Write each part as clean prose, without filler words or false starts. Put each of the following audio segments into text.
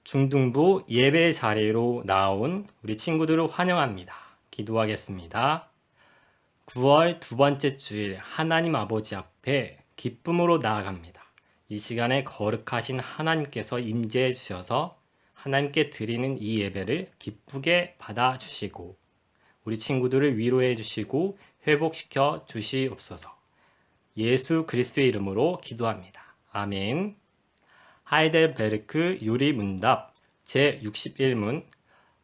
중등부 예배 자리로 나온 우리 친구들을 환영합니다. 기도하겠습니다. 9월 두 번째 주일 하나님 아버지 앞에 기쁨으로 나아갑니다. 이 시간에 거룩하신 하나님께서 임재해 주셔서 하나님께 드리는 이 예배를 기쁘게 받아주시고 우리 친구들을 위로해 주시고 회복시켜 주시옵소서. 예수 그리스도의 이름으로 기도합니다. 아멘. 하이델베르크 유리문답 제61문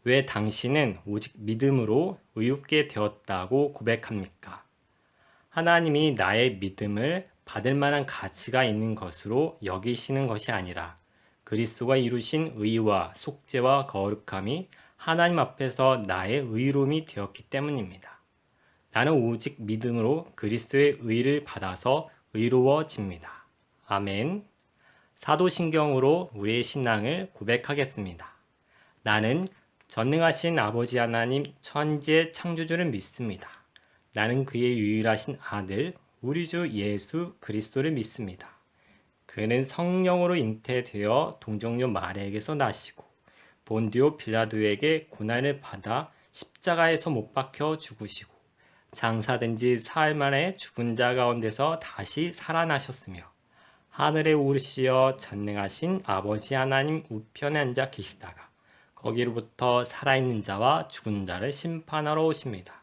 왜 당신은 오직 믿음으로 의롭게 되었다고 고백합니까? 하나님이 나의 믿음을 받을 만한 가치가 있는 것으로 여기시는 것이 아니라 그리스도가 이루신 의와 속죄와 거룩함이 하나님 앞에서 나의 의로움이 되었기 때문입니다. 나는 오직 믿음으로 그리스도의 의를 받아서 의로워집니다. 아멘. 사도신경으로 우리의 신앙을 고백하겠습니다. 나는 전능하신 아버지 하나님 천지의 창조주를 믿습니다. 나는 그의 유일하신 아들 우리 주 예수 그리스도를 믿습니다. 그는 성령으로 잉태되어 동정녀 마리아에게서 나시고 본디오 빌라도에게 고난을 받아 십자가에서 못 박혀 죽으시고 장사된 지 사흘 만에 죽은 자 가운데서 다시 살아나셨으며 하늘에 오르시어 전능하신 아버지 하나님 우편에 앉아 계시다가 거기로부터 살아있는 자와 죽은 자를 심판하러 오십니다.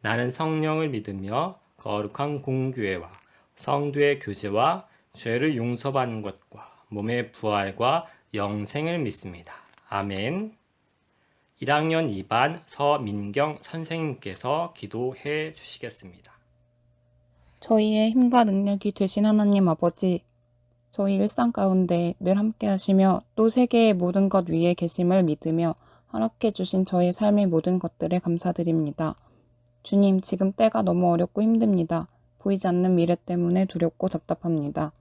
나는 성령을 믿으며 거룩한 공교회와 성도의 교제와 죄를 용서받는 것과 몸의 부활과 영생을 믿습니다. 아멘. 1학년 2반 서민경 선생님께서 기도해 주시겠습니다. 저희의 힘과 능력이 되신 하나님 아버지, 저희 일상 가운데 늘 함께 하시며 또 세계의 모든 것 위에 계심을 믿으며 허락해 주신 저희 삶의 모든 것들에 감사드립니다. 주님, 지금 때가 너무 어렵고 힘듭니다. 보이지 않는 미래 때문에 두렵고 답답합니다.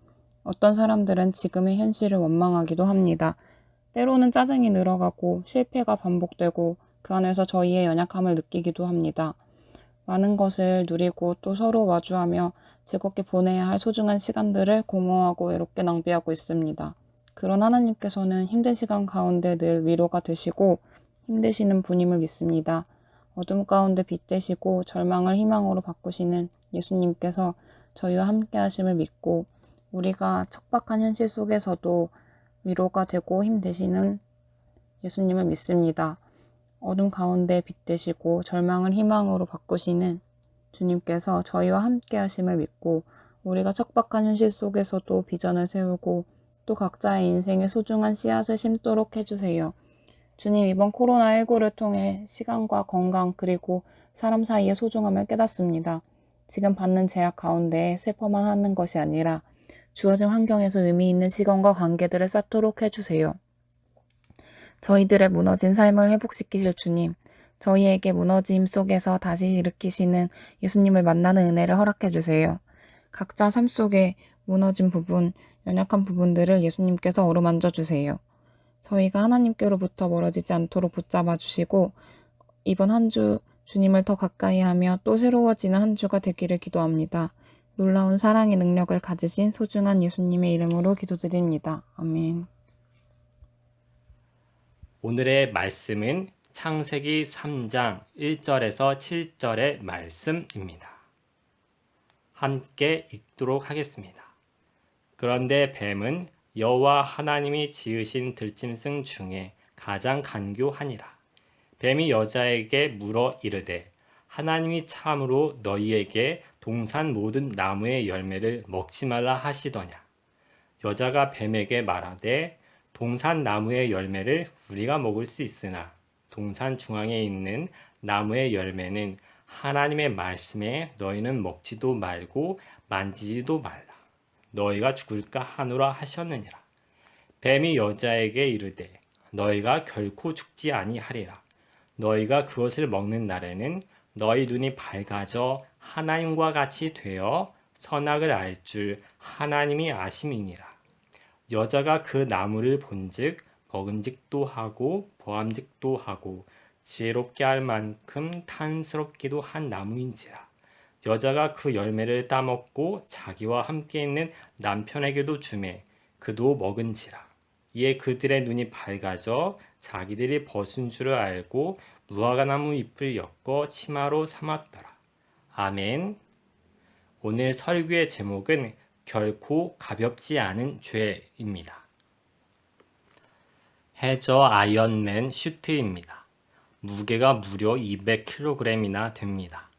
어떤 사람들은 지금의 현실을 원망하기도 합니다. 때로는 짜증이 늘어가고 실패가 반복되고 그 안에서 저희의 연약함을 느끼기도 합니다. 많은 것을 누리고 또 서로 마주하며 즐겁게 보내야 할 소중한 시간들을 공허하고 외롭게 낭비하고 있습니다. 그런 하나님께서는 힘든 시간 가운데 늘 위로가 되시고 힘내시는 분임을 믿습니다. 어둠 가운데 빛 되시고 절망을 희망으로 바꾸시는 예수님께서 저희와 함께 하심을 믿고 우리가 척박한 현실 속에서도 위로가 되고 힘 되시는 예수님을 믿습니다. 어둠 가운데 빛 되시고 절망을 희망으로 바꾸시는 주님께서 저희와 함께 하심을 믿고 우리가 척박한 현실 속에서도 비전을 세우고 또 각자의 인생에 소중한 씨앗을 심도록 해주세요. 주님, 이번 코로나19를 통해 시간과 건강 그리고 사람 사이의 소중함을 깨닫습니다. 지금 받는 제약 가운데 슬퍼만 하는 것이 아니라 주어진 환경에서 의미 있는 시간과 관계들을 쌓도록 해주세요. 저희들의 무너진 삶을 회복시키실 주님, 저희에게 무너짐 속에서 다시 일으키시는 예수님을 만나는 은혜를 허락해 주세요. 각자 삶 속에 무너진 부분, 연약한 부분들을 예수님께서 어루만져 주세요. 저희가 하나님께로부터 멀어지지 않도록 붙잡아 주시고 이번 한 주 주님을 더 가까이 하며 또 새로워지는 한 주가 되기를 기도합니다. 놀라운 사랑의 능력을 가지신 소중한 예수님의 이름으로 기도드립니다. 아멘. 오늘의 말씀은 창세기 3장 1절에서 7절의 말씀입니다. 함께 읽도록 하겠습니다. 그런데 뱀은 여호와 하나님이 지으신 들짐승 중에 가장 간교하니라. 뱀이 여자에게 물어 이르되 하나님이 참으로 너희에게 동산 모든 나무의 열매를 먹지 말라 하시더냐. 여자가 뱀에게 말하되 동산 나무의 열매를 우리가 먹을 수 있으나 동산 중앙에 있는 나무의 열매는 하나님의 말씀에 너희는 먹지도 말고 만지지도 말라. 너희가 죽을까 하노라 하셨느니라. 뱀이 여자에게 이르되 너희가 결코 죽지 아니하리라. 너희가 그것을 먹는 날에는 너희 눈이 밝아져 하나님과 같이 되어 선악을 알 줄 하나님이 아심이니라. 여자가 그 나무를 본즉 먹은직도 하고 보암직도 하고 지혜롭게 할 만큼 탐스럽기도 한 나무인지라. 여자가 그 열매를 따먹고 자기와 함께 있는 남편에게도 주매 그도 먹은지라. 이에 그들의 눈이 밝아져 자기들이 벗은 줄을 알고 무화과나무 잎을 엮어 치마로 삼았더라. 아멘. 오늘 설교의 제목은 결코 가볍지 않은 죄입니다. 해저 아이언맨 슈트입니다. 무게가 무려 200kg이나 됩니다.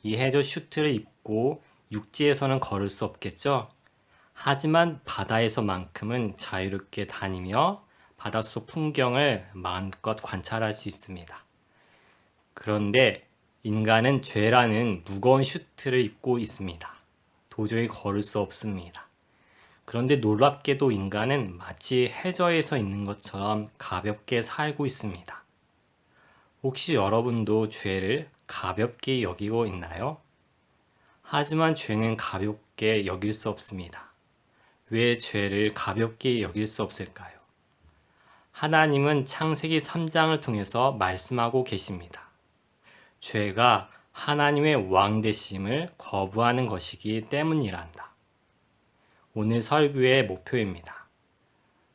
이 해저 슈트를 입고 육지에서는 걸을 수 없겠죠? 하지만 바다에서만큼은 자유롭게 다니며 바닷속 풍경을 마음껏 관찰할 수 있습니다. 그런데 인간은 죄라는 무거운 슈트를 입고 있습니다. 도저히 걸을 수 없습니다. 그런데 놀랍게도 인간은 마치 해저에서 있는 것처럼 가볍게 살고 있습니다. 혹시 여러분도 죄를 가볍게 여기고 있나요? 하지만 죄는 가볍게 여길 수 없습니다. 왜 죄를 가볍게 여길 수 없을까요? 하나님은 창세기 3장을 통해서 말씀하고 계십니다. 죄가 하나님의 왕 되심을 거부하는 것이기 때문이란다. 오늘 설교의 목표입니다.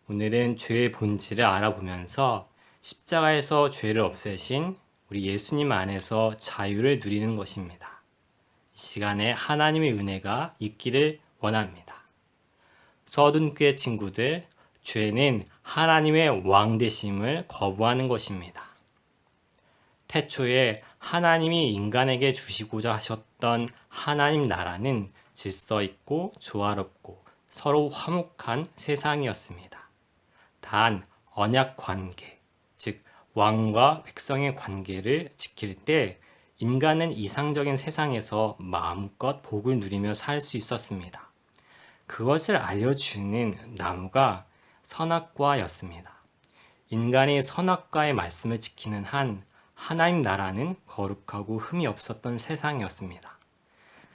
오늘은 죄의 본질을 알아보면서 십자가에서 죄를 없애신 우리 예수님 안에서 자유를 누리는 것입니다. 이 시간에 하나님의 은혜가 있기를 원합니다. 서둔교회 친구들, 죄는 하나님의 왕 되심을 거부하는 것입니다. 태초에 하나님이 인간에게 주시고자 하셨던 하나님 나라는 질서 있고 조화롭고 서로 화목한 세상이었습니다. 단 언약 관계, 즉 왕과 백성의 관계를 지킬 때 인간은 이상적인 세상에서 마음껏 복을 누리며 살 수 있었습니다. 그것을 알려주는 나무가 선악과였습니다. 인간이 선악과의 말씀을 지키는 한 하나님 나라는 거룩하고 흠이 없었던 세상이었습니다.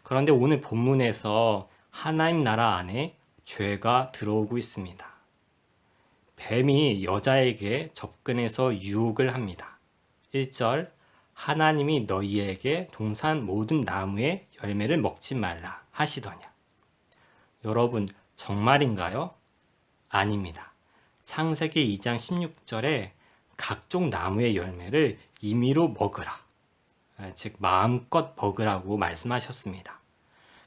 그런데 오늘 본문에서 하나님 나라 안에 죄가 들어오고 있습니다. 뱀이 여자에게 접근해서 유혹을 합니다. 1절 하나님이 너희에게 동산 모든 나무의 열매를 먹지 말라 하시더냐. 여러분 정말인가요? 아닙니다. 창세기 2장 16절에 각종 나무의 열매를 임의로 먹으라. 즉 마음껏 먹으라고 말씀하셨습니다.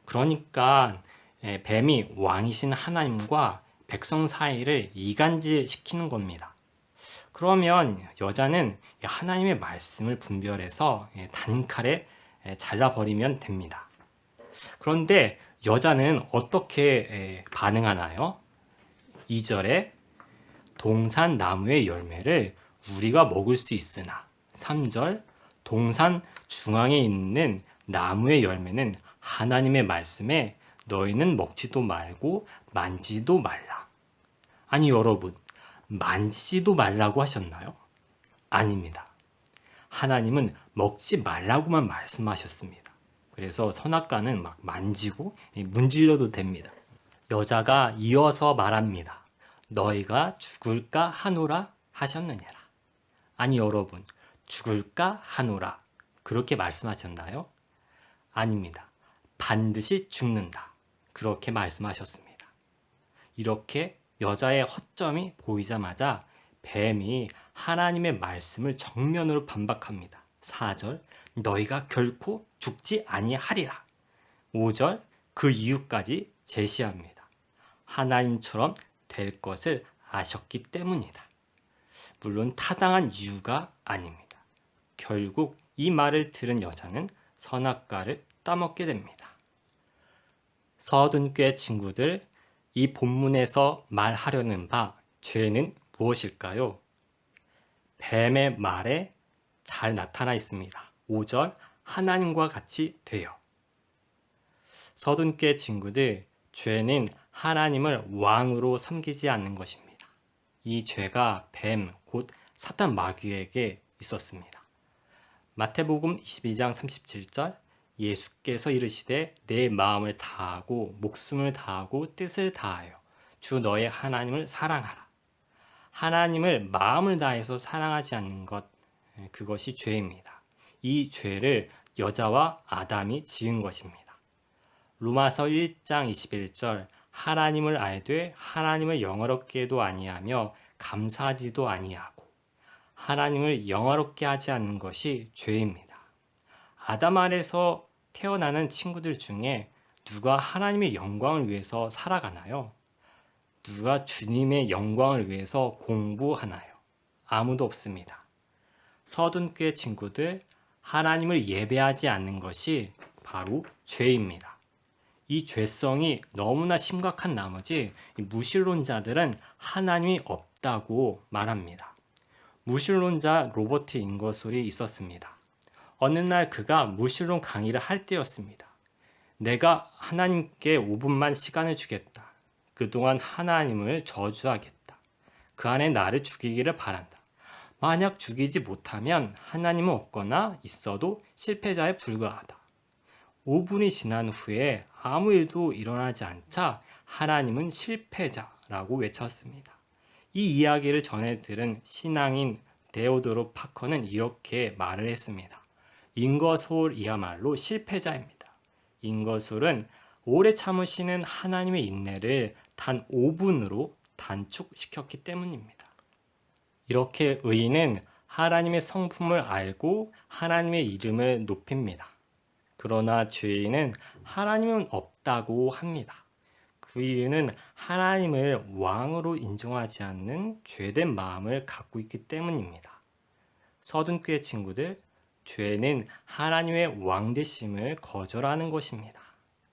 그러니까 뱀이 왕이신 하나님과 백성 사이를 이간질시키는 겁니다. 그러면 여자는 하나님의 말씀을 분별해서 단칼에 잘라버리면 됩니다. 그런데 여자는 어떻게 반응하나요? 2절에 동산 나무의 열매를 우리가 먹을 수 있으나 3절 동산 중앙에 있는 나무의 열매는 하나님의 말씀에 너희는 먹지도 말고 만지도 말라. 아니 여러분, 만지지도 말라고 하셨나요? 아닙니다. 하나님은 먹지 말라고만 말씀하셨습니다. 그래서 선악과는 막 만지고 문질러도 됩니다. 여자가 이어서 말합니다. 너희가 죽을까 하노라 하셨느냐라. 아니 여러분, 죽을까 하노라 그렇게 말씀하셨나요? 아닙니다. 반드시 죽는다. 그렇게 말씀하셨습니다. 이렇게 여자의 허점이 보이자마자 뱀이 하나님의 말씀을 정면으로 반박합니다. 4절 너희가 결코 죽지 아니하리라. 5절 그 이유까지 제시합니다. 하나님처럼 될 것을 아셨기 때문이다. 물론 타당한 이유가 아닙니다. 결국 이 말을 들은 여자는 선악과를 따먹게 됩니다. 서둔교회 친구들, 이 본문에서 말하려는 바 죄는 무엇일까요? 뱀의 말에 잘 나타나 있습니다. 5절 하나님과 같이 되어. 서둔교회 친구들, 죄는 하나님을 왕으로 섬기지 않는 것입니다. 이 죄가 뱀, 곧 사탄 마귀에게 있었습니다. 마태복음 22장 37절 예수께서 이르시되 내 마음을 다하고 목숨을 다하고 뜻을 다하여 주 너의 하나님을 사랑하라. 하나님을 마음을 다해서 사랑하지 않는 것, 그것이 죄입니다. 이 죄를 여자와 아담이 지은 것입니다. 로마서 1장 21절 하나님을 알되 하나님을 영화롭게도 아니하며 감사하지도 아니하고 하나님을 영화롭게 하지 않는 것이 죄입니다. 아담 아래서 태어나는 친구들 중에 누가 하나님의 영광을 위해서 살아가나요? 누가 주님의 영광을 위해서 공부하나요? 아무도 없습니다. 서둔교회 친구들, 하나님을 예배하지 않는 것이 바로 죄입니다. 이 죄성이 너무나 심각한 나머지 무신론자들은 하나님이 없다고 말합니다. 무신론자 로버트 잉거솔이 있었습니다. 어느 날 그가 무신론 강의를 할 때였습니다. 내가 하나님께 5분만 시간을 주겠다. 그동안 하나님을 저주하겠다. 그 안에 나를 죽이기를 바란다. 만약 죽이지 못하면 하나님은 없거나 있어도 실패자에 불과하다. 5분이 지난 후에 아무 일도 일어나지 않자 하나님은 실패자라고 외쳤습니다. 이 이야기를 전해 들은 신앙인 데오도로 파커는 이렇게 말을 했습니다. 잉거솔이야말로 실패자입니다. 잉거솔은 오래 참으시는 하나님의 인내를 단 5분으로 단축시켰기 때문입니다. 이렇게 의인은 하나님의 성품을 알고 하나님의 이름을 높입니다. 그러나 죄인은 하나님은 없다고 합니다. 그 이유는 하나님을 왕으로 인정하지 않는 죄된 마음을 갖고 있기 때문입니다. 서둔교회 친구들, 죄는 하나님의 왕되심을 거절하는 것입니다.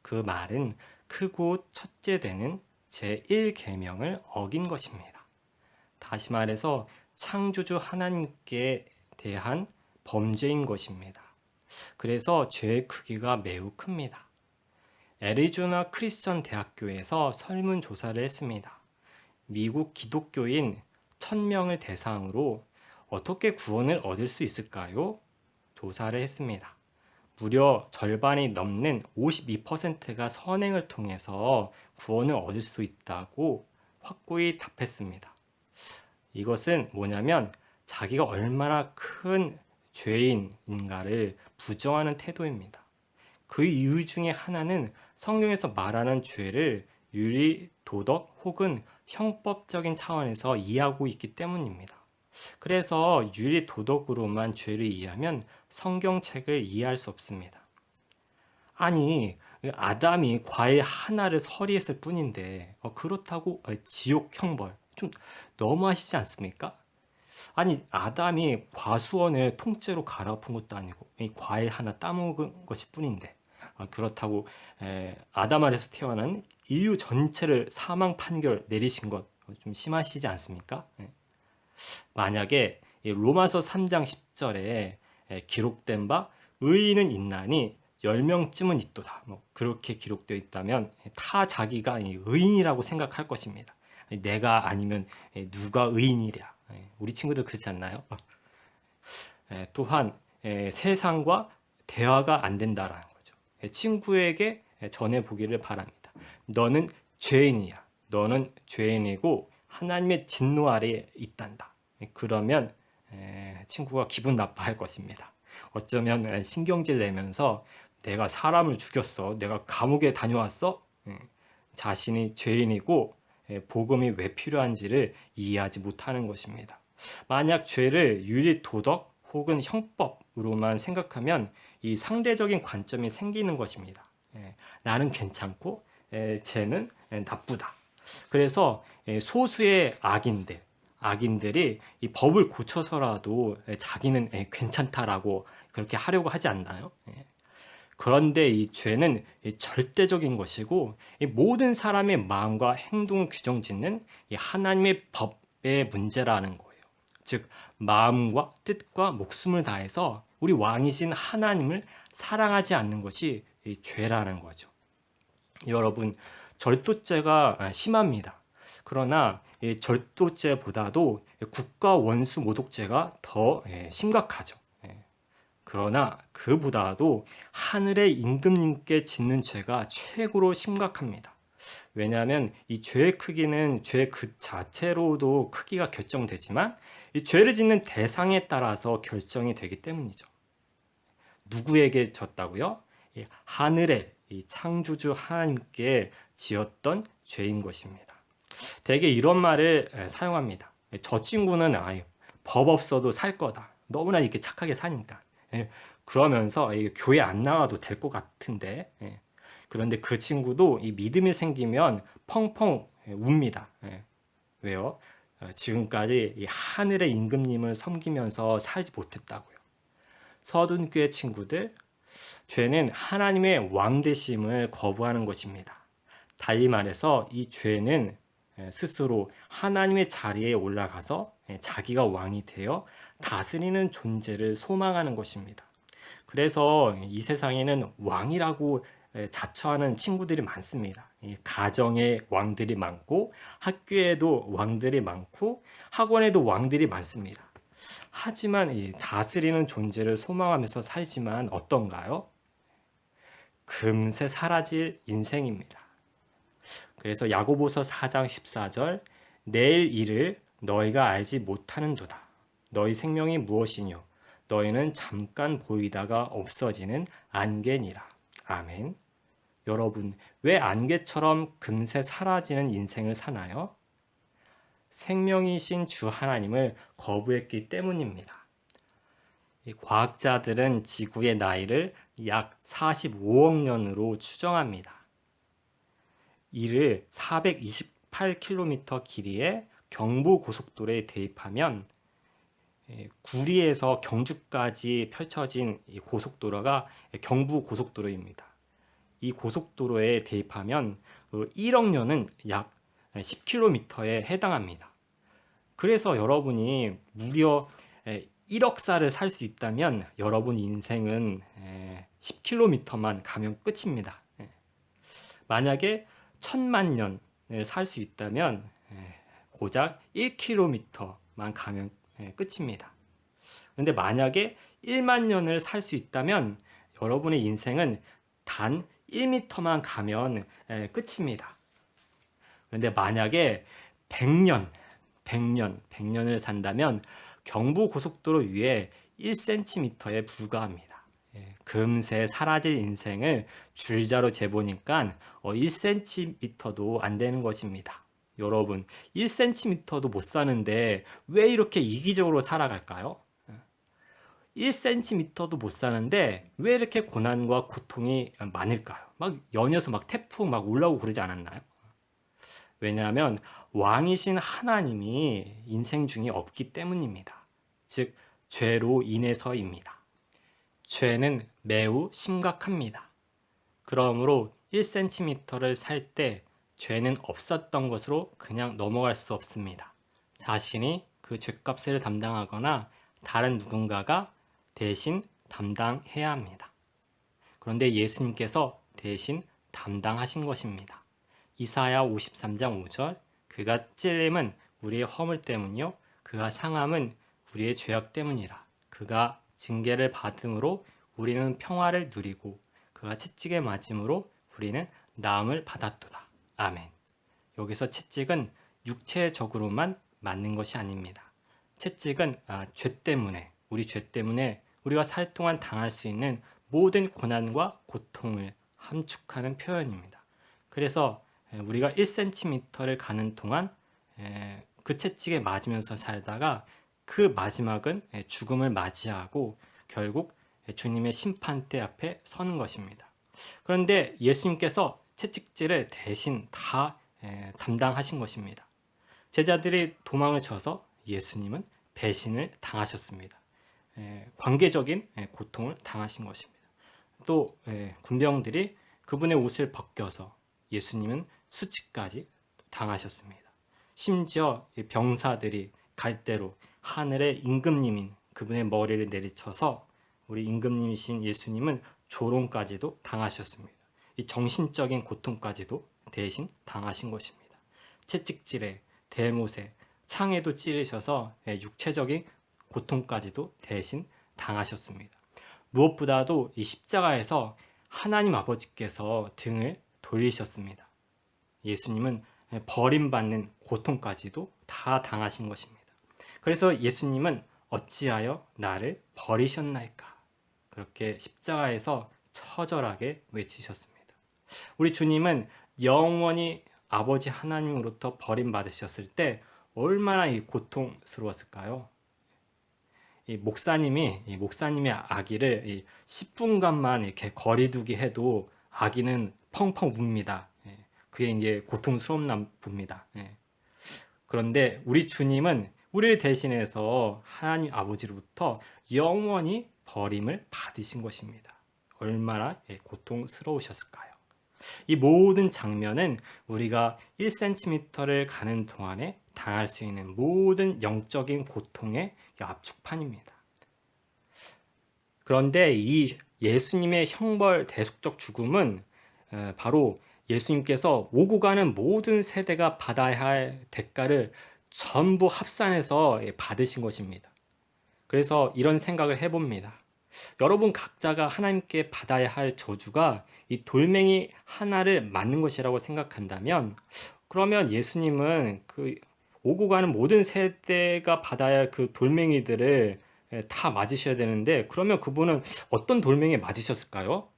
그 말은 크고 첫째 되는 제1계명을 어긴 것입니다. 다시 말해서 창조주 하나님께 대한 범죄인 것입니다. 그래서 죄의 크기가 매우 큽니다. 애리조나 크리스천 대학교에서 설문조사를 했습니다. 미국 기독교인 1000명을 대상으로 어떻게 구원을 얻을 수 있을까요? 조사를 했습니다. 무려 절반이 넘는 52%가 선행을 통해서 구원을 얻을 수 있다고 확고히 답했습니다. 이것은 뭐냐면 자기가 얼마나 큰 죄인인가를 부정하는 태도입니다. 그 이유 중에 하나는 성경에서 말하는 죄를 윤리, 도덕 혹은 형법적인 차원에서 이해하고 있기 때문입니다. 그래서 윤리, 도덕으로만 죄를 이해하면 성경책을 이해할 수 없습니다. 아니, 아담이 과일 하나를 서리했을 뿐인데 그렇다고 지옥 형벌 좀 너무하시지 않습니까? 아니, 아담이 과수원을 통째로 갈아엎은 것도 아니고 이 과일 하나 따먹은 것일 뿐인데 그렇다고 아담 아래서 태어난 인류 전체를 사망 판결 내리신 것 좀 심하시지 않습니까? 만약에 로마서 3장 10절에 기록된 바 의인은 있나니 10명쯤은 있도다. 그렇게 기록되어 있다면 다 자기가 의인이라고 생각할 것입니다. 내가 아니면 누가 의인이랴. 우리 친구들 그렇지 않나요? 또한 세상과 대화가 안 된다라는 거죠. 친구에게 전해보기를 바랍니다. 너는 죄인이야. 너는 죄인이고 하나님의 진노 아래에 있단다. 그러면 친구가 기분 나빠할 것입니다. 어쩌면 신경질 내면서 내가 사람을 죽였어. 내가 감옥에 다녀왔어. 자신이 죄인이고 복음이 왜 필요한지를 이해하지 못하는 것입니다. 만약 죄를 윤리, 도덕 혹은 형법으로만 생각하면 이 상대적인 관점이 생기는 것입니다. 나는 괜찮고 쟤는 나쁘다. 그래서 소수의 악인들이 이 법을 고쳐서라도 자기는 괜찮다라고 그렇게 하려고 하지 않나요? 그런데 이 죄는 절대적인 것이고 이 모든 사람의 마음과 행동을 규정짓는 이 하나님의 법의 문제라는 거예요. 즉 마음과 뜻과 목숨을 다해서 우리 왕이신 하나님을 사랑하지 않는 것이 이 죄라는 거죠. 여러분, 절도죄가 심합니다. 그러나 이 절도죄보다도 국가 원수 모독죄가 더 심각하죠. 그러나 그보다도 하늘의 임금님께 짓는 죄가 최고로 심각합니다. 왜냐하면 이 죄의 크기는 죄 그 자체로도 크기가 결정되지만 이 죄를 짓는 대상에 따라서 결정이 되기 때문이죠. 누구에게 졌다고요? 하늘의 이 창조주 하나님께 지었던 죄인 것입니다. 대개 이런 말을 사용합니다. 저 친구는 법 없어도 살 거다. 너무나 이렇게 착하게 사니까. 그러면서 교회 안 나와도 될 것 같은데, 그런데 그 친구도 이 믿음이 생기면 펑펑 웁니다. 왜요? 지금까지 이 하늘의 임금님을 섬기면서 살지 못했다고요. 서둔교회 친구들, 죄는 하나님의 왕 되심을 거부하는 것입니다. 달리 말해서 이 죄는 스스로 하나님의 자리에 올라가서 자기가 왕이 되어 다스리는 존재를 소망하는 것입니다. 그래서 이 세상에는 왕이라고 자처하는 친구들이 많습니다. 가정에 왕들이 많고 학교에도 왕들이 많고 학원에도 왕들이 많습니다. 하지만 이 다스리는 존재를 소망하면서 살지만 어떤가요? 금세 사라질 인생입니다. 그래서 야고보서 4장 14절 내일 일을 너희가 알지 못하는도다. 너희 생명이 무엇이뇨? 너희는 잠깐 보이다가 없어지는 안개니라. 아멘. 여러분, 왜 안개처럼 금세 사라지는 인생을 사나요? 생명이신 주 하나님을 거부했기 때문입니다. 과학자들은 지구의 나이를 약 45억 년으로 추정합니다. 이를 428km 길이의 경부고속도로에 대입하면 구리에서 경주까지 펼쳐진 이 고속도로가 경부고속도로입니다. 이 고속도로에 대입하면 1억 년은 약 10km에 해당합니다. 그래서 여러분이 무려 1억 살을 살 수 있다면 여러분 인생은 10km만 가면 끝입니다. 만약에 1000만 년을 살 수 있다면 고작 1km만 가면 끝입니다. 그런데 만약에 1만 년을 살 수 있다면 여러분의 인생은 단 1m만 가면 끝입니다. 그런데 만약에 100년을 산다면 경부고속도로 위에 1cm에 불과합니다. 금세 사라질 인생을 줄자로 재보니까 1cm도 안 되는 것입니다. 여러분, 1cm도 못 사는데 왜 이렇게 이기적으로 살아갈까요? 1cm도 못 사는데 왜 이렇게 고난과 고통이 많을까요? 막 연이어서 막 태풍 막 올라오고 그러지 않았나요? 왜냐하면 왕이신 하나님이 인생 중에 없기 때문입니다. 즉, 죄로 인해서입니다. 죄는 매우 심각합니다. 그러므로 1cm를 살 때 죄는 없었던 것으로 그냥 넘어갈 수 없습니다. 자신이 그 죄값을 담당하거나 다른 누군가가 대신 담당해야 합니다. 그런데 예수님께서 대신 담당하신 것입니다. 이사야 53장 5절 그가 찔림은 우리의 허물 때문이요 그가 상함은 우리의 죄악 때문이라. 그가 징계를 받음으로 우리는 평화를 누리고 그가 채찍에 맞음으로 우리는 나음을 받았도다. 아멘. 여기서 채찍은 육체적으로만 맞는 것이 아닙니다. 채찍은 죄 때문에 우리 죄 때문에 우리가 살 동안 당할 수 있는 모든 고난과 고통을 함축하는 표현입니다. 그래서 우리가 1cm를 가는 동안 그 채찍에 맞으면서 살다가 그 마지막은 죽음을 맞이하고 결국 주님의 심판대 앞에 서는 것입니다. 그런데 예수님께서 채찍질을 대신 다 담당하신 것입니다. 제자들이 도망을 쳐서 예수님은 배신을 당하셨습니다. 관계적인 고통을 당하신 것입니다. 또 군병들이 그분의 옷을 벗겨서 예수님은 수치까지 당하셨습니다. 심지어 병사들이 갈대로 하늘의 임금님인 그분의 머리를 내리쳐서 우리 임금님이신 예수님은 조롱까지도 당하셨습니다. 이 정신적인 고통까지도 대신 당하신 것입니다. 채찍질에 대못에 창에도 찌르셔서 육체적인 고통까지도 대신 당하셨습니다. 무엇보다도 이 십자가에서 하나님 아버지께서 등을 돌리셨습니다. 예수님은 버림받는 고통까지도 다 당하신 것입니다. 그래서 예수님은 어찌하여 나를 버리셨나이까? 그렇게 십자가에서 처절하게 외치셨습니다. 우리 주님은 영원히 아버지 하나님으로부터 버림받으셨을 때 얼마나 고통스러웠을까요? 이 목사님의 아기를 10분간만 이렇게 거리두기 해도 아기는 펑펑 웁니다. 그게 이제 고통스러운 봅니다. 그런데 우리 주님은 우리를 대신해서 하나님 아버지로부터 영원히 버림을 받으신 것입니다. 얼마나 고통스러우셨을까요? 이 모든 장면은 우리가 1cm를 가는 동안에 당할 수 있는 모든 영적인 고통의 압축판입니다. 그런데 이 예수님의 형벌 대속적 죽음은 바로 예수님께서 오고 가는 모든 세대가 받아야 할 대가를 전부 합산해서 받으신 것입니다. 그래서 이런 생각을 해봅니다. 여러분 각자가 하나님께 받아야 할 저주가 이 돌멩이 하나를 맞는 것이라고 생각한다면, 그러면 예수님은 그 오고 가는 모든 세대가 받아야 할 그 돌멩이들을 다 맞으셔야 되는데, 그러면 그분은 어떤 돌멩이에 맞으셨을까요?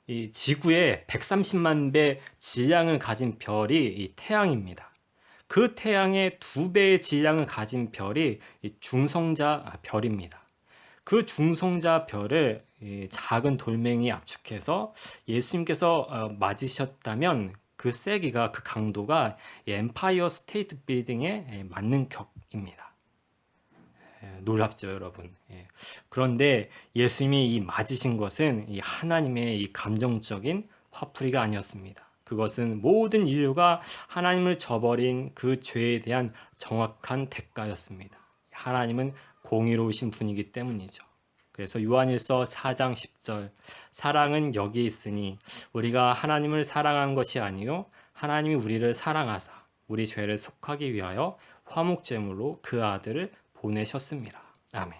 이 지구에 130만 배 질량을 가진 별이 이 태양입니다. 그 태양의 2배의 질량을 가진 별이 이 중성자 별입니다. 그 중성자 별을 작은 돌멩이 압축해서 예수님께서 맞으셨다면 그 세기가, 그 강도가 엠파이어 스테이트 빌딩에 맞는 격입니다. 놀랍죠, 여러분. 그런데 예수님이 이 맞으신 것은 이 하나님의 이 감정적인 화풀이가 아니었습니다. 그것은 모든 인류가 하나님을 저버린 그 죄에 대한 정확한 대가였습니다. 하나님은 공의로우신 분이기 때문이죠. 그래서 요한일서 4장 10절, 사랑은 여기 있으니 우리가 하나님을 사랑한 것이 아니요 하나님이 우리를 사랑하사 우리 죄를 속하기 위하여 화목제물로 그 아들을 보내셨습니다. 아멘.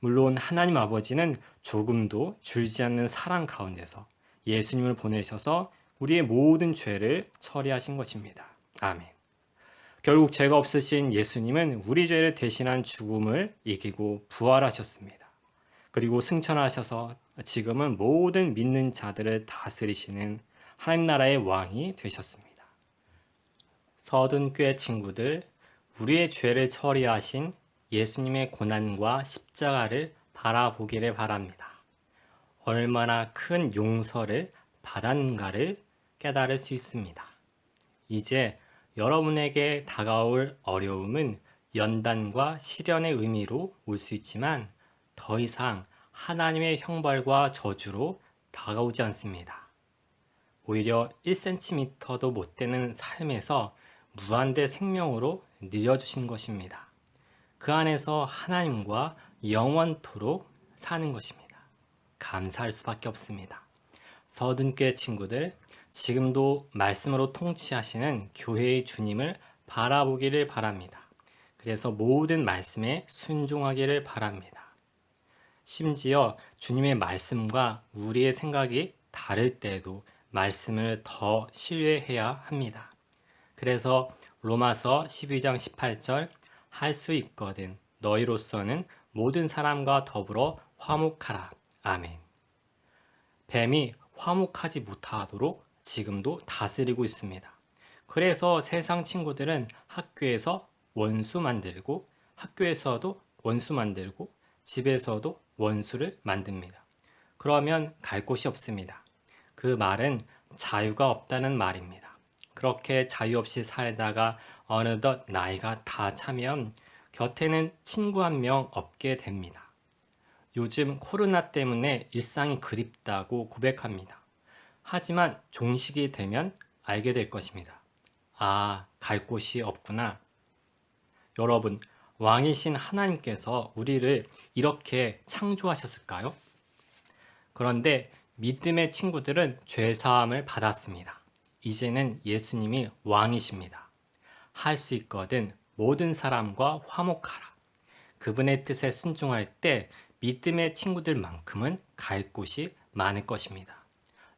물론 하나님 아버지는 조금도 줄지 않는 사랑 가운데서 예수님을 보내셔서 우리의 모든 죄를 처리하신 것입니다. 아멘. 결국 죄가 없으신 예수님은 우리 죄를 대신한 죽음을 이기고 부활하셨습니다. 그리고 승천하셔서 지금은 모든 믿는 자들을 다스리시는 하나님 나라의 왕이 되셨습니다. 서든교회 친구들, 우리의 죄를 처리하신 예수님의 고난과 십자가를 바라보기를 바랍니다. 얼마나 큰 용서를 받았는가를 깨달을 수 있습니다. 이제 여러분에게 다가올 어려움은 연단과 시련의 의미로 올 수 있지만 더 이상 하나님의 형벌과 저주로 다가오지 않습니다. 오히려 1cm도 못 되는 삶에서 무한대 생명으로 늘려주신 것입니다. 그 안에서 하나님과 영원토록 사는 것입니다. 감사할 수밖에 없습니다. 서든교회 친구들, 지금도 말씀으로 통치하시는 교회의 주님을 바라보기를 바랍니다. 그래서 모든 말씀에 순종하기를 바랍니다. 심지어 주님의 말씀과 우리의 생각이 다를 때에도 말씀을 더 신뢰해야 합니다. 그래서 로마서 12장 18절, 할 수 있거든 너희로서는 모든 사람과 더불어 화목하라. 아멘. 뱀이 화목하지 못하도록 지금도 다스리고 있습니다. 그래서 세상 친구들은 학교에서 원수 만들고, 학교에서도 원수 만들고, 집에서도 원수를 만듭니다. 그러면 갈 곳이 없습니다. 그 말은 자유가 없다는 말입니다. 그렇게 자유 없이 살다가 어느덧 나이가 다 차면 곁에는 친구 한 명 없게 됩니다. 요즘 코로나 때문에 일상이 그립다고 고백합니다. 하지만 종식이 되면 알게 될 것입니다. 아, 갈 곳이 없구나. 여러분, 왕이신 하나님께서 우리를 이렇게 창조하셨을까요? 그런데 믿음의 친구들은 죄사함을 받았습니다. 이제는 예수님이 왕이십니다. 할 수 있거든 모든 사람과 화목하라. 그분의 뜻에 순종할 때 믿음의 친구들만큼은 갈 곳이 많을 것입니다.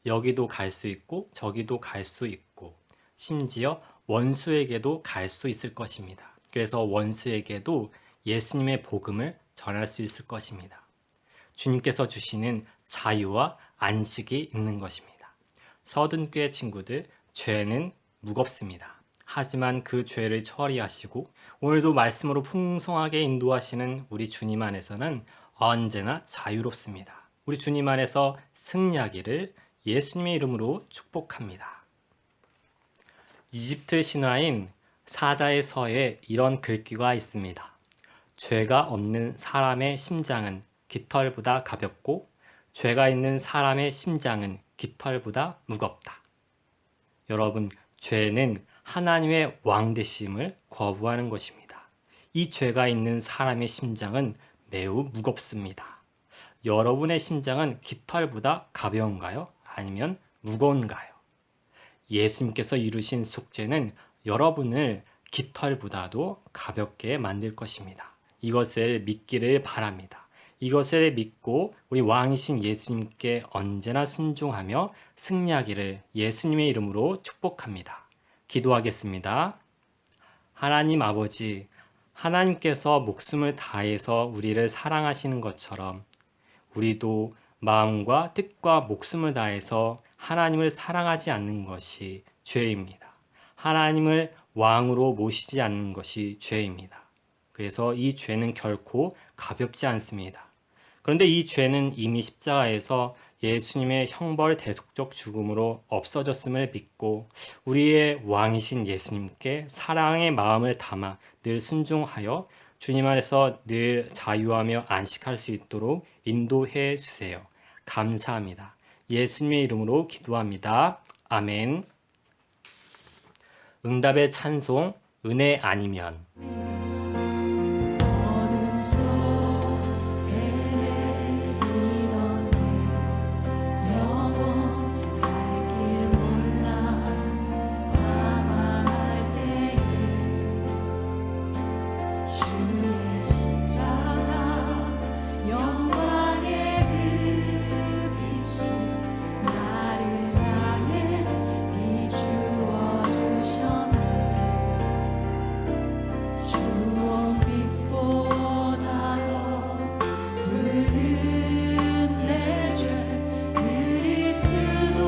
여기도 갈 수 있고 저기도 갈 수 있고 심지어 원수에게도 갈 수 있을 것입니다. 그래서 원수에게도 예수님의 복음을 전할 수 있을 것입니다. 주님께서 주시는 자유와 안식이 있는 것입니다. 서든교회 친구들, 죄는 무겁습니다. 하지만 그 죄를 처리하시고 오늘도 말씀으로 풍성하게 인도하시는 우리 주님 안에서는 언제나 자유롭습니다. 우리 주님 안에서 승리하기를 예수님의 이름으로 축복합니다. 이집트 신화인 사자의 서에 이런 글귀가 있습니다. 죄가 없는 사람의 심장은 깃털보다 가볍고 죄가 있는 사람의 심장은 깃털보다 무겁다. 여러분, 죄는 하나님의 왕 되심을 거부하는 것입니다. 이 죄가 있는 사람의 심장은 매우 무겁습니다. 여러분의 심장은 깃털보다 가벼운가요? 아니면 무거운가요? 예수님께서 이루신 속죄는 여러분을 깃털보다도 가볍게 만들 것입니다. 이것을 믿기를 바랍니다. 이것을 믿고 우리 왕이신 예수님께 언제나 순종하며 승리하기를 예수님의 이름으로 축복합니다. 기도하겠습니다. 하나님 아버지, 하나님께서 목숨을 다해서 우리를 사랑하시는 것처럼 우리도 마음과 뜻과 목숨을 다해서 하나님을 사랑하지 않는 것이 죄입니다. 하나님을 왕으로 모시지 않는 것이 죄입니다. 그래서 이 죄는 결코 가볍지 않습니다. 그런데 이 죄는 이미 십자가에서 예수님의 형벌 대속적 죽음으로 없어졌음을 믿고 우리의 왕이신 예수님께 사랑의 마음을 담아 늘 순종하여 주님 안에서 늘 자유하며 안식할 수 있도록 인도해 주세요. 감사합니다. 예수님의 이름으로 기도합니다. 아멘. 응답의 찬송, 은혜 아니면. 어둠 속에 헤매이던 내 영혼 갈 길 몰라 밤할 때에 주의 십자가 영광의 그 빛이 나를 향해 비추어 주셨네. 주홍빛보다 더 붉은 내 죄 그리스도의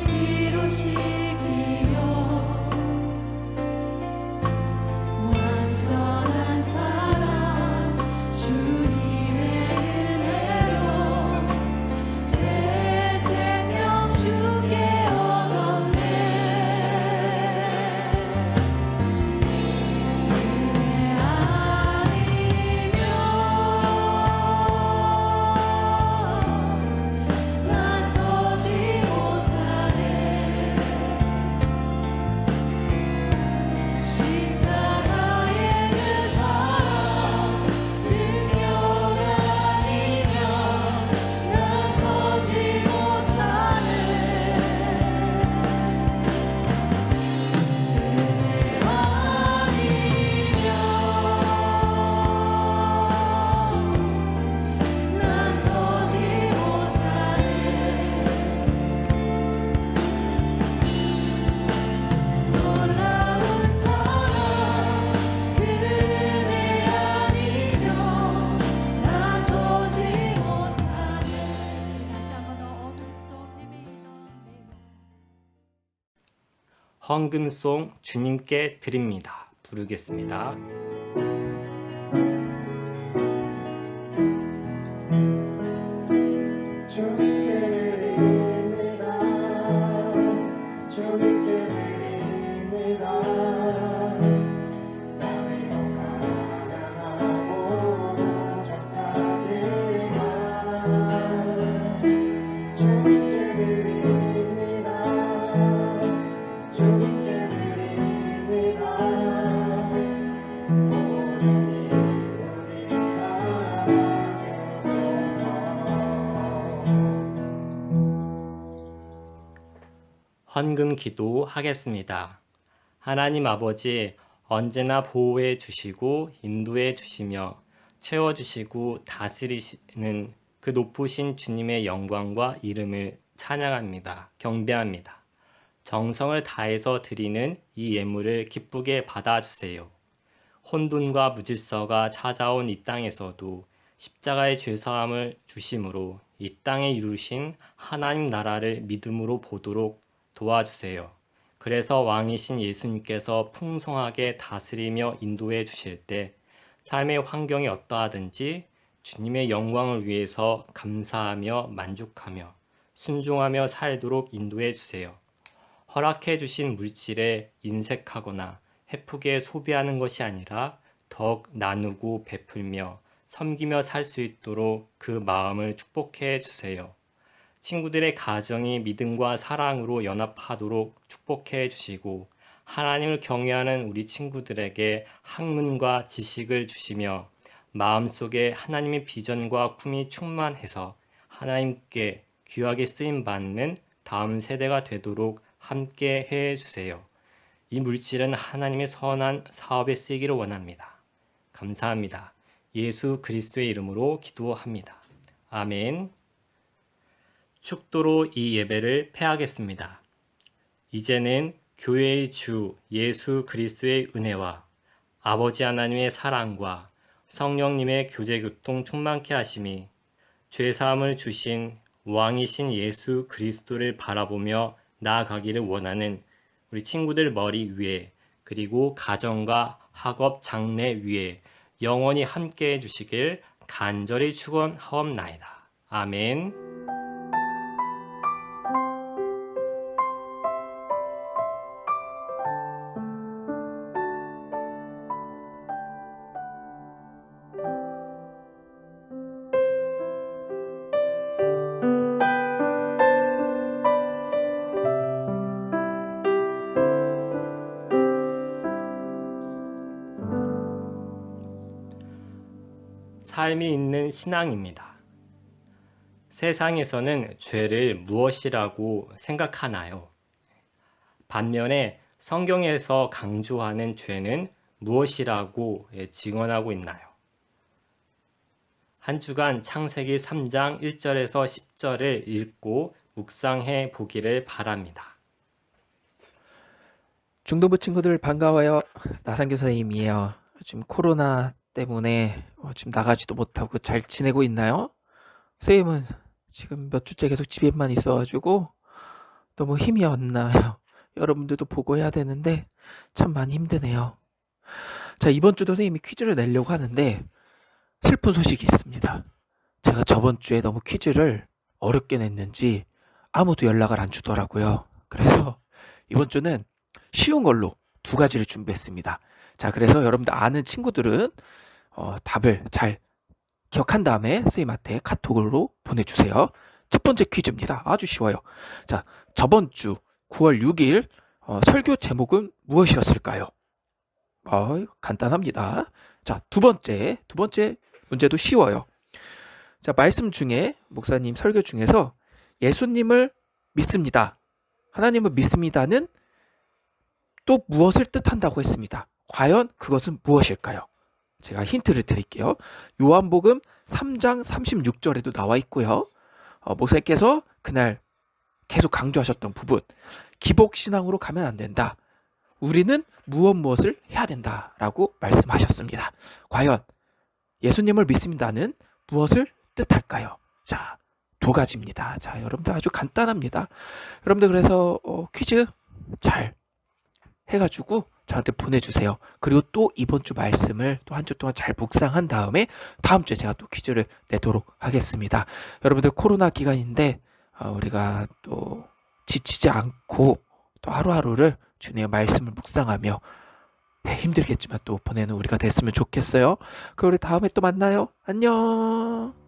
피로 씻기어 완전한 사랑 주님의 은혜로 새 생명 주께 얻었네. 은혜 아니면 나서지 못하네. 십자가의 그 사랑 능력 아니면 나서지 못하네. 은혜 아니면 나서지 못하네. 놀라운 사랑 그 은혜 아니면 나서지 못하네. 다시 한번 더 어둠 속 헤매이던 내 헌금송 주님께 드립니다. 부르겠습니다. 주님께 드립니다. 주님께 드립니다. 나비로 가난하고 부족하지만 주님께 드립니다. 주님께 드립니다. 오 주님 우리 받아주소서. 헌금 기도하겠습니다. 하나님 아버지, 언제나 보호해 주시고 인도해 주시며 채워 주시고 다스리시는 그 높으신 주님의 영광과 이름을 찬양합니다. 경배합니다. 정성을 다해서 드리는 이 예물을 기쁘게 받아주세요. 혼돈과 무질서가 찾아온 이 땅에서도 십자가의 죄사함을 주심으로 이 땅에 이루신 하나님 나라를 믿음으로 보도록 도와주세요. 그래서 왕이신 예수님께서 풍성하게 다스리며 인도해 주실 때 삶의 환경이 어떠하든지 주님의 영광을 위해서 감사하며 만족하며 순종하며 살도록 인도해 주세요. 허락해 주신 물질에 인색하거나 헤프게 소비하는 것이 아니라 덕 나누고 베풀며 섬기며 살 수 있도록 그 마음을 축복해 주세요. 친구들의 가정이 믿음과 사랑으로 연합하도록 축복해 주시고 하나님을 경외하는 우리 친구들에게 학문과 지식을 주시며 마음속에 하나님의 비전과 꿈이 충만해서 하나님께 귀하게 쓰임받는 다음 세대가 되도록 함께 해 주세요. 이 물질은 하나님의 선한 사업에 쓰이기를 원합니다. 감사합니다. 예수 그리스도의 이름으로 기도합니다. 아멘. 축도로 이 예배를 폐하겠습니다. 이제는 교회의 주 예수 그리스도의 은혜와 아버지 하나님의 사랑과 성령님의 교제교통 충만케 하심이 죄사함을 주신 왕이신 예수 그리스도를 바라보며 나아가기를 원하는 우리 친구들 머리 위에 그리고 가정과 학업 장래 위에 영원히 함께 해주시길 간절히 축원하옵나이다. 아멘. 삶이 있는 신앙입니다. 세상에서는 죄를 무엇이라고 생각하나요? 반면에 성경에서 강조하는 죄는 무엇이라고 증언하고 있나요? 한 주간 창세기 3장 1절에서 10절을 읽고 묵상해 보기를 바랍니다. 중등부 친구들 반가워요. 나상교 선생님이에요. 지금 코로나 때문에 지금 나가지도 못하고 잘 지내고 있나요? 선생님은 지금 몇 주째 계속 집에만 있어가지고 너무 힘이 안 나요. 여러분들도 보고 해야 되는데 참 많이 힘드네요. 자, 이번 주도 선생님이 퀴즈를 내려고 하는데 슬픈 소식이 있습니다. 제가 저번 주에 너무 퀴즈를 어렵게 냈는지 아무도 연락을 안 주더라고요. 그래서 이번 주는 쉬운 걸로 2가지를 준비했습니다. 자, 그래서 여러분들 아는 친구들은 답을 잘 기억한 다음에 선생님한테 카톡으로 보내주세요. 첫 번째 퀴즈입니다. 아주 쉬워요. 자, 저번 주 9월 6일 설교 제목은 무엇이었을까요? 간단합니다. 자, 두 번째 문제도 쉬워요. 자, 말씀 중에 목사님 설교 중에서 예수님을 믿습니다. 하나님을 믿습니다는 또 무엇을 뜻한다고 했습니다. 과연 그것은 무엇일까요? 제가 힌트를 드릴게요. 요한복음 3장 36절에도 나와 있고요. 목사님께서 그날 계속 강조하셨던 부분, 기복신앙으로 가면 안 된다. 우리는 무엇을 해야 된다라고 말씀하셨습니다. 과연 예수님을 믿습니다는 무엇을 뜻할까요? 자, 2가지입니다. 자, 여러분들 아주 간단합니다. 여러분들 그래서 퀴즈 잘 해가지고 저한테 보내주세요. 그리고 또 이번 주 말씀을 또 한 주 동안 잘 묵상한 다음에 다음 주에 제가 또 퀴즈를 내도록 하겠습니다. 여러분들 코로나 기간인데 우리가 또 지치지 않고 또 하루하루를 주님의 말씀을 묵상하며 힘들겠지만 또 보내는 우리가 됐으면 좋겠어요. 그럼 우리 다음에 또 만나요. 안녕.